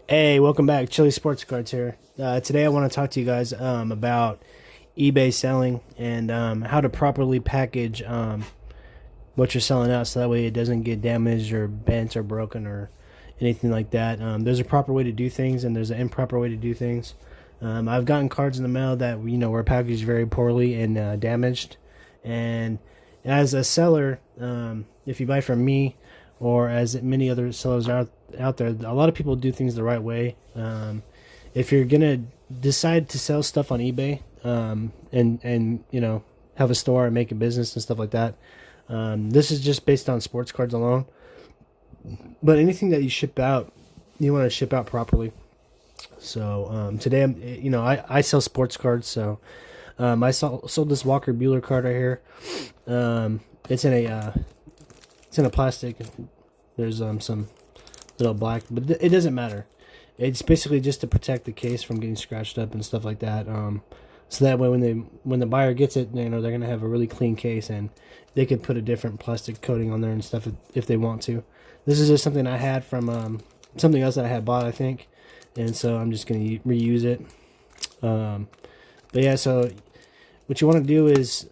Hey, welcome back. Chili Sportscards here. Today I want to talk to you guys about eBay selling and how to properly package what you're selling out so that way it doesn't get damaged or bent or broken or anything like that. There's a proper way to do things and there's an improper way to do things. I've gotten cards in the mail that were packaged very poorly and damaged. And as a seller, if you buy from me or as many other sellers out there, a lot of people do things the right way. If you're gonna decide to sell stuff on eBay, and have a store and make a business and stuff like that, this is just based on sports cards alone. But anything that you ship out, you want to ship out properly. So today, I sell sports cards. So sold this Walker Bueller card right here. It's in a plastic. There's some little black, but it doesn't matter. It's basically just to protect the case from getting scratched up and stuff like that. So that way, when the buyer gets it, they're gonna have a really clean case, and they could put a different plastic coating on there and stuff if they want to. This is just something I had from something else that I had bought, I think, and so I'm just gonna reuse it. But yeah, so what you want to do is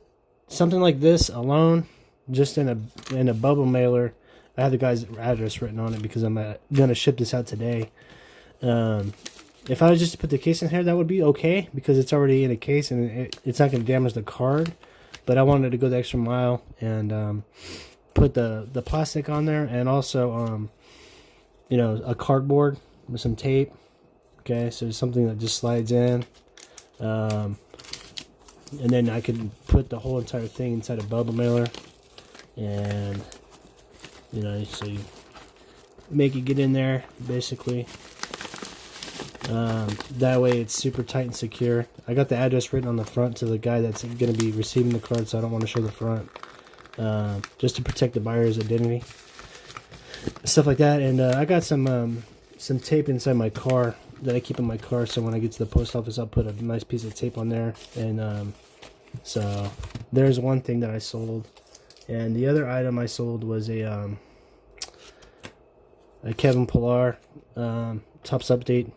something like this alone, just in a bubble mailer. I have the guy's address written on it because I'm gonna ship this out today. If I was just to put the case in here, that would be okay because it's already in a case and it's not gonna damage the card. But I wanted to go the extra mile and put the plastic on there and also a cardboard with some tape. Okay, so something that just slides in. And then I could put the whole entire thing inside a bubble mailer, and so you make it get in there basically. That way it's super tight and secure. I got the address written on the front to the guy that's going to be receiving the card, so I don't want to show the front, just to protect the buyer's identity, stuff like that. And I got some tape inside my car that I keep in my car, so when I get to the post office I'll put a nice piece of tape on there. And so there's one thing that I sold, and the other item I sold was a Kevin Pillar Tops Update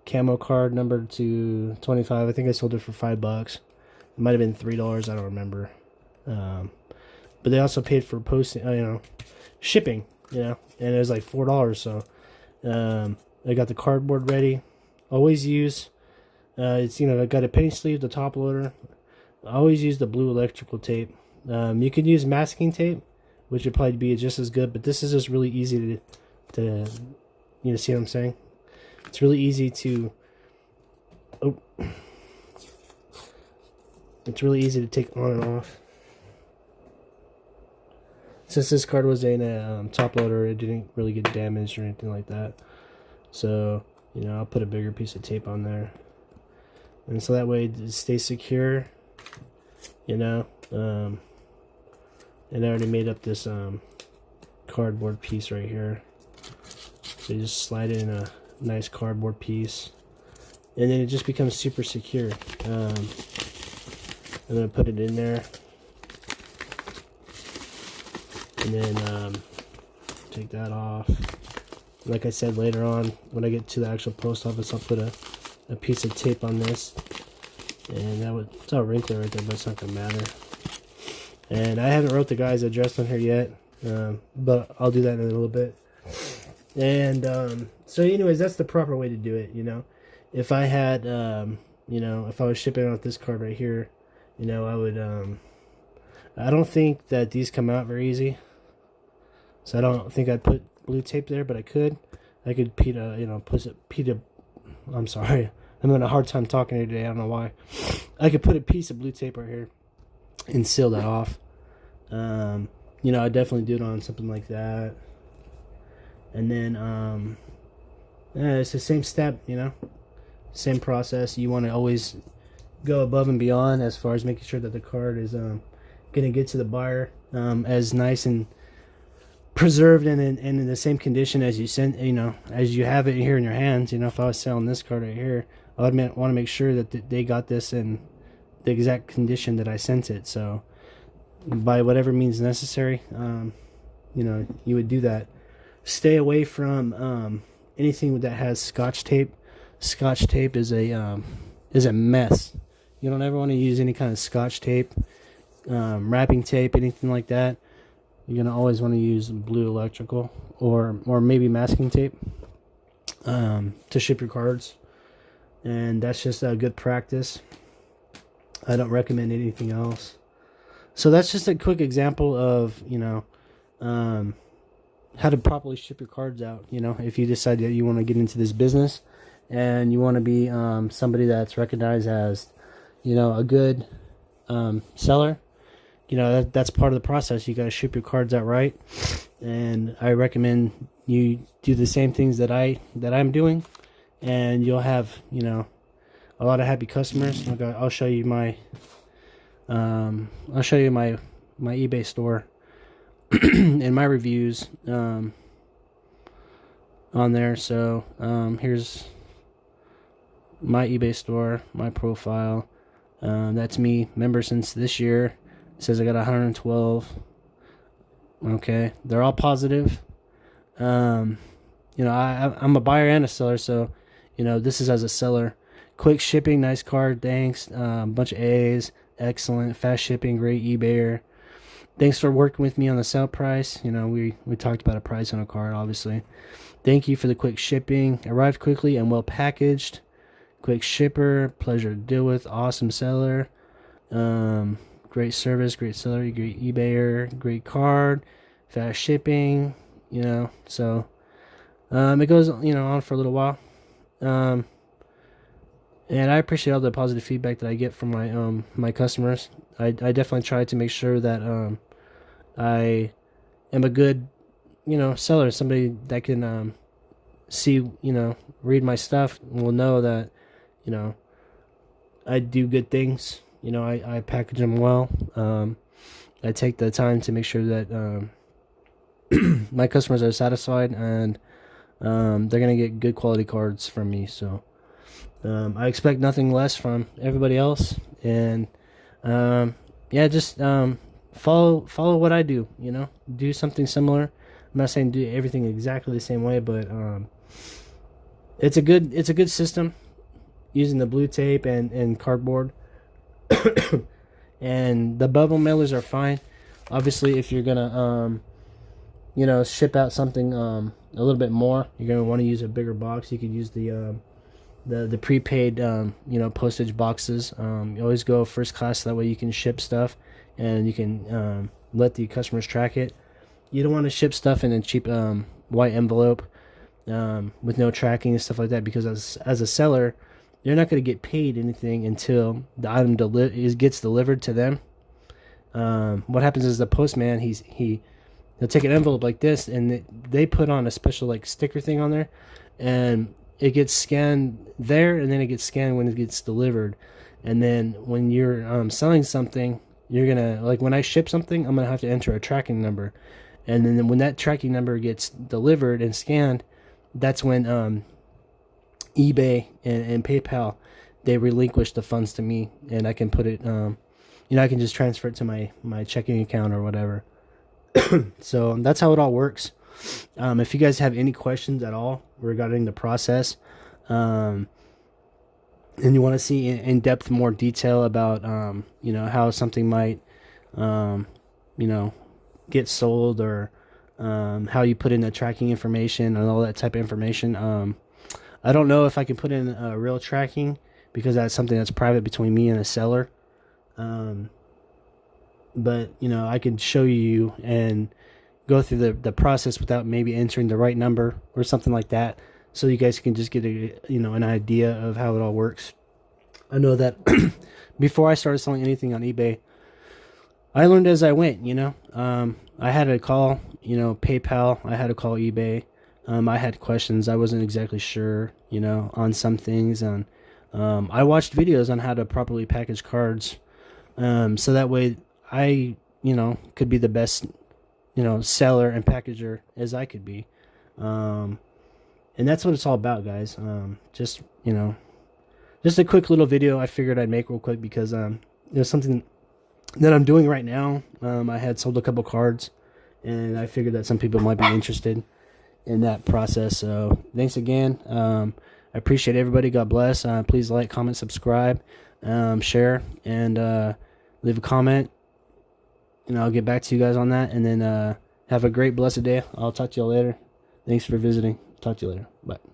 camo card number to 25. I think I sold it for $5. It might have been $3, I don't remember. But they also paid for posting, shipping, and it was like $4. So I got the cardboard ready. Always use it's I got a penny sleeve, the top loader. I always use the blue electrical tape. You could use masking tape, which would probably be just as good, but this is just really easy to see what I'm saying? It's really easy to take on and off. Since this card was in a top loader, it didn't really get damaged or anything like that. So I'll put a bigger piece of tape on there, and so that way it stays secure. And I already made up this cardboard piece right here. So you just slide it in a nice cardboard piece, and then it just becomes super secure. I'm gonna put it in there, and then take that off. Like I said, later on when I get to the actual post office, I'll put a piece of tape on this, and it's all wrinkly right there, but it's not gonna matter. And I haven't wrote the guy's address on here yet, but I'll do that in a little bit. And so anyways, that's the proper way to do it. If I had if I was shipping out this card right here, I would I don't think that these come out very easy, so I don't think I'd put blue tape there, but I could I'm sorry, I'm having a hard time talking here today, I don't know why. I could put a piece of blue tape right here and seal that off. I'd definitely do it on something like that. And then it's the same step, same process. You want to always go above and beyond as far as making sure that the card is going to get to the buyer as nice and preserved and in the same condition as as you have it here in your hands. If I was selling this card right here, I would want to make sure that they got this in the exact condition that I sent it. So by whatever means necessary, you would do that. Stay away from anything that has Scotch tape. Scotch tape is a mess. You don't ever want to use any kind of Scotch tape, wrapping tape, anything like that. You're gonna always want to use blue electrical or maybe masking tape to ship your cards, and that's just a good practice. I don't recommend anything else. So that's just a quick example of how to properly ship your cards out. If you decide that you want to get into this business and you want to be somebody that's recognized as a good seller, that's part of the process. You got to ship your cards out right, and I recommend you do the same things that I'm doing, and you'll have a lot of happy customers. I'll show you my my eBay store and my reviews on there. So here's my eBay store, my profile. That's me, member since this year. It says I got 112. Okay, they're all positive. I'm a buyer and a seller, so this is as a seller. Quick shipping, nice card, thanks. Bunch of A's, excellent. Fast shipping, great eBayer. Thanks for working with me on the sale price. We talked about a price on a card, obviously. Thank you for the quick shipping. Arrived quickly and well packaged. Quick shipper, pleasure to deal with. Awesome seller. Great service, great seller, great eBayer, great card. Fast shipping. So it goes on for a little while. And I appreciate all the positive feedback that I get from my customers. I definitely try to make sure that I am a good seller, somebody that can see read my stuff and will know that I do good things. I package them well. I take the time to make sure that my customers are satisfied, and they're gonna get good quality cards from me. So I expect nothing less from everybody else, and just follow what I do. Do something similar. I'm not saying do everything exactly the same way, but it's a good system using the blue tape and cardboard. And the bubble mailers are fine. Obviously, if you're gonna ship out something a little bit more, you're gonna want to use a bigger box. You could use the prepaid postage boxes. You always go first class, so that way you can ship stuff and you can let the customers track it. You don't want to ship stuff in a cheap white envelope with no tracking and stuff like that, because as a seller, you're not going to get paid anything until the item gets delivered to them. What happens is the postman, he'll take an envelope like this, and they put on a special sticker thing on there, and it gets scanned there, and then it gets scanned when it gets delivered. And then when you're selling something, you're gonna when I ship something, I'm gonna have to enter a tracking number, and then when that tracking number gets delivered and scanned, that's when eBay and PayPal, they relinquish the funds to me, and I can put it I can just transfer it to my checking account or whatever. So that's how it all works. If you guys have any questions at all regarding the process, and you want to see in depth more detail about how something might get sold, or how you put in the tracking information and all that type of information, I don't know if I can put in real tracking, because that's something that's private between me and a seller. But I can show you and go through the process without maybe entering the right number or something like that, so you guys can just get an idea of how it all works. I know that before I started selling anything on eBay, I learned as I went. I had to call PayPal, I had to call eBay. I had questions. I wasn't exactly sure, on some things, and I watched videos on how to properly package cards, so that way I, could be the best, seller and packager as I could be, and that's what it's all about, guys. Just a quick little video I figured I'd make real quick, because there's something that I'm doing right now. I had sold a couple cards, and I figured that some people might be interested. in that process. So thanks again. I appreciate everybody. God bless. Please like, comment, subscribe, share, and leave a comment. And I'll get back to you guys on that. And then have a great, blessed day. I'll talk to you later. Thanks for visiting. Talk to you later. Bye.